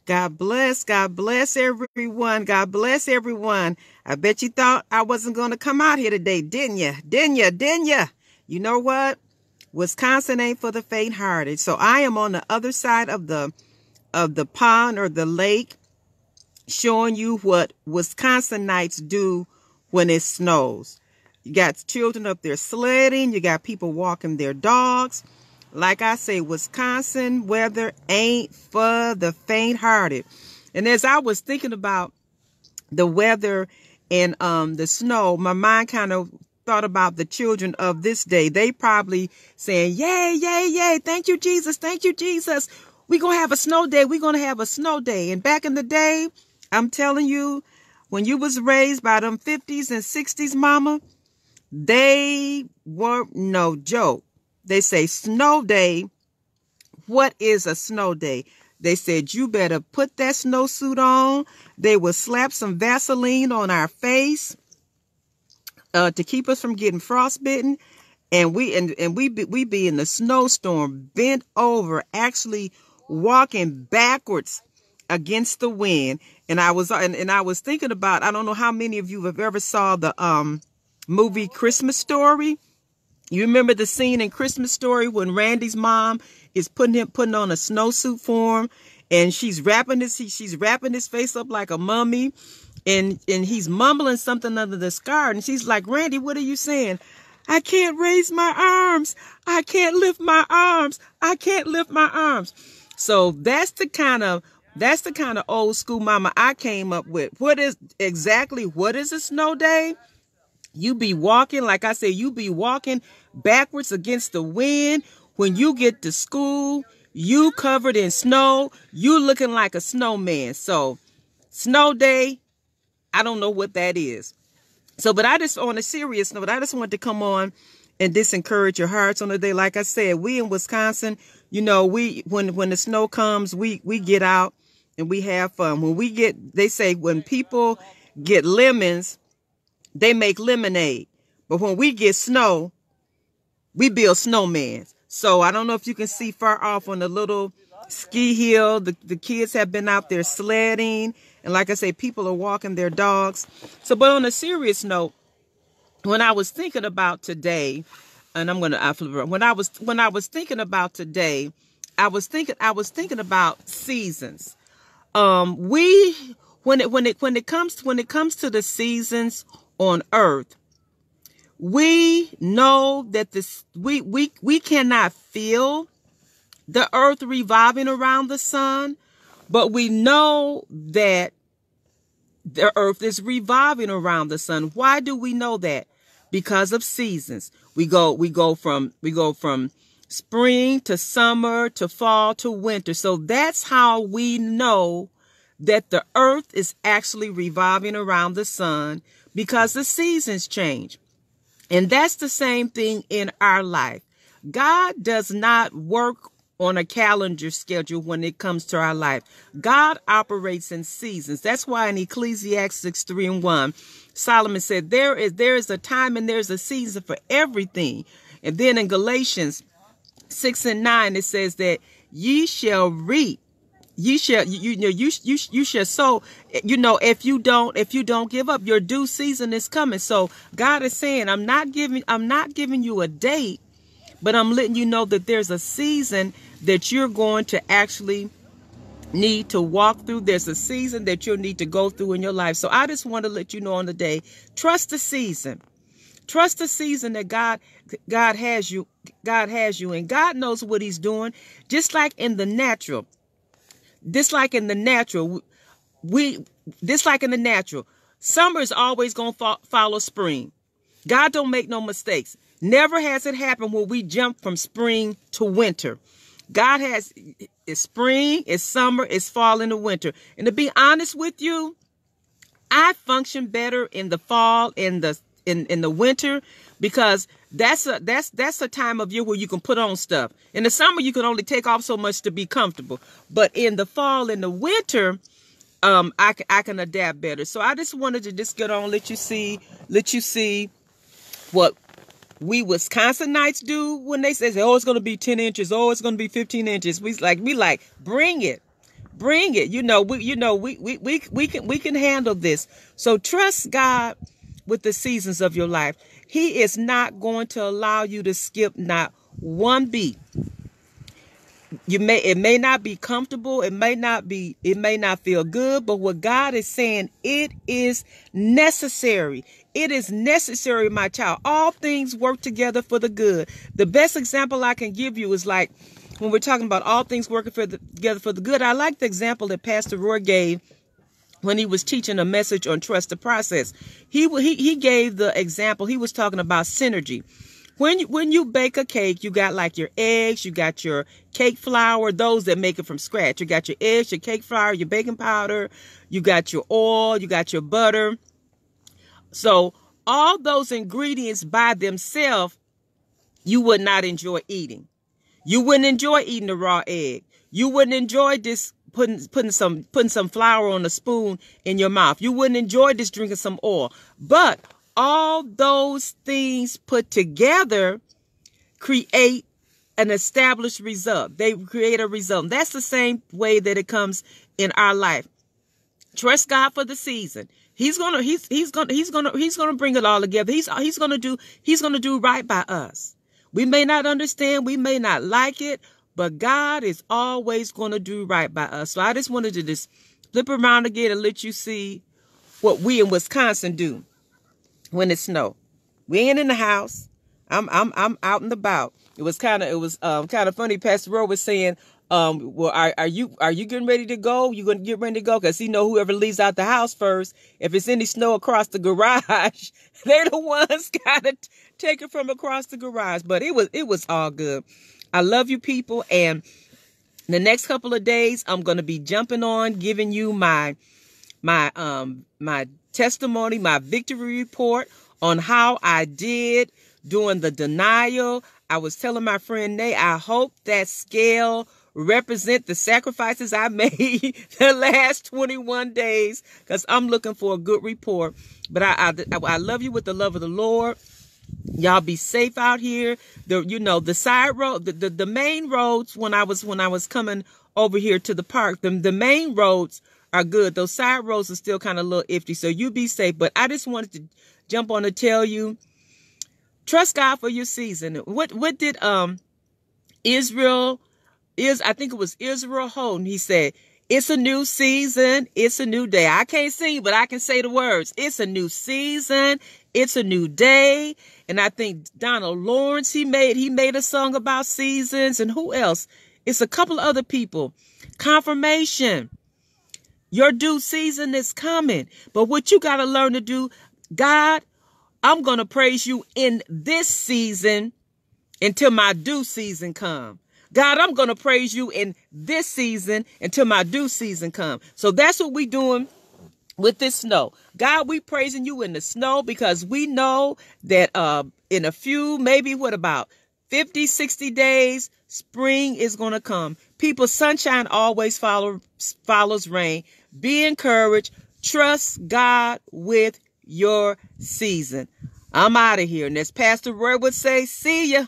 God bless. God bless everyone. God bless everyone. I bet you thought I wasn't going to come out here today, didn't you? Didn't you? Didn't you? You know what? Wisconsin ain't for the faint-hearted. So I am on the other side of the pond or the lake, showing you what Wisconsinites do when it snows. You got children up there sledding. You got people walking their dogs. Like I say, Wisconsin weather ain't for the faint-hearted. And as I was thinking about the weather and the snow, my mind kind of thought about the children of this day. They probably saying, yay, yay, yay. Thank you, Jesus. Thank you, Jesus. We're going to have a snow day. We're going to have a snow day. And back in the day, I'm telling you, when you was raised by them 50s and 60s, mama, they were no joke. They say snow day. What is a snow day? They said, you better put that snowsuit on. They would slap some Vaseline on our face to keep us from getting frostbitten. And we be in the snowstorm, bent over, actually walking backwards against the wind. And I was thinking about, I don't know how many of you have ever saw the movie Christmas Story. You remember the scene in Christmas Story when Randy's mom is putting on a snowsuit for him, and she's wrapping his face up like a mummy, and he's mumbling something under the scarf, and she's like, Randy, what are you saying? I can't raise my arms. I can't lift my arms. I can't lift my arms. So that's the kind of old school mama I came up with. What is a snow day? You be walking, like I said, you be walking backwards against the wind. When you get to school, you covered in snow, you looking like a snowman. So snow day, I don't know what that is. So, but on a serious note, I just wanted to come on and just encourage your hearts on the day. Like I said, we in Wisconsin, you know, when the snow comes, we get out and we have fun. They say when people get lemons, they make lemonade. But when we get snow, we build snowmans. So I don't know if you can see far off on the little ski hill. The kids have been out there sledding. And like I say, people are walking their dogs. So, but on a serious note, when I was thinking about today, and when I was thinking about today, I was thinking about seasons. When it comes to the seasons on earth, we know that we cannot feel the earth revolving around the sun, but we know that the earth is revolving around the sun. Why do we know that? Because of seasons. We go from spring to summer to fall to winter. So that's how we know that the earth is actually revolving around the sun, because the seasons change. And that's the same thing in our life. God does not work on a calendar schedule when it comes to our life. God operates in seasons. That's why in Ecclesiastes 3:1, Solomon said, there is a time and there's a season for everything. And then in Galatians 6:9, it says that ye shall reap. You shall sow. You know, if you don't give up, your due season is coming. So God is saying, I'm not giving you a date, but I'm letting you know that there's a season that you're going to actually need to walk through. There's a season that you'll need to go through in your life. So I just want to let you know on the day, trust the season. Trust the season that God has you, and God knows what he's doing. Just like in the natural, summer is always going to follow spring. God don't make no mistakes. Never has it happened when we jump from spring to winter. God has, it's spring, it's summer, it's fall, into winter. And to be honest with you, I function better in the fall, in the winter, because that's a time of year where you can put on stuff. In the summer, you can only take off so much to be comfortable. But in the fall and the winter, I can adapt better. So I just wanted to just get on, let you see what we Wisconsinites do when they say, oh, it's going to be 10 inches. Oh, it's going to be 15 inches. We like, bring it. Bring it. We can handle this. So trust God with the seasons of your life. He is not going to allow you to skip not one beat. It may not be comfortable, it may not feel good, but what God is saying, it is necessary. It is necessary, my child. All things work together for the good. The best example I can give you is like when we're talking about all things working together for the good. I like the example that Pastor Roy gave when he was teaching a message on trust the process. He gave the example. He was talking about synergy. When you bake a cake, you got like your eggs, you got your cake flour, those that make it from scratch. You got your eggs, your cake flour, your baking powder, you got your oil, you got your butter. So all those ingredients by themselves, you would not enjoy eating. You wouldn't enjoy eating the raw egg. You wouldn't enjoy this putting some flour on a spoon in your mouth. You wouldn't enjoy this drinking some oil. But all those things put together create an established result. They create a result. That's the same way that it comes in our life. Trust God for the season. He's gonna bring it all together. He's gonna do right by us. We may not understand, we may not like it, but God is always gonna do right by us. So I just wanted to just flip around again and let you see what we in Wisconsin do when it snow. We ain't in the house. I'm out and about. It was kind of funny. Pastor Rowe was saying, well, are you getting ready to go? You going to get ready to go? Because whoever leaves out the house first, if it's any snow across the garage, they're the ones gotta take it from across the garage. But it was all good. I love you people, and the next couple of days I'm gonna be jumping on, giving you my testimony, my victory report on how I did during the denial. I was telling my friend Nay, I hope that scale represent the sacrifices I made the last 21 days, because I'm looking for a good report. But I love you with the love of the Lord. Y'all be safe out here. The side road, the main roads, when I was coming over here to the park, the main roads are good. Those side roads are still kind of a little iffy, so you be safe. But I just wanted to jump on to tell you, trust God for your season. What did Israel Houghton, he said, it's a new season, it's a new day. I can't sing, but I can say the words. It's a new season, it's a new day. And I think Donald Lawrence, he made a song about seasons. And who else? It's a couple of other people. Confirmation. Your due season is coming. But what you got to learn to do, God, I'm going to praise you in this season until my due season comes. God, I'm going to praise you in this season until my due season comes. So that's what we're doing with this snow. God, we praising you in the snow, because we know that in a few, maybe about 50, 60 days, spring is going to come. People, sunshine always follows rain. Be encouraged. Trust God with your season. I'm out of here. And as Pastor Roy would say, see ya.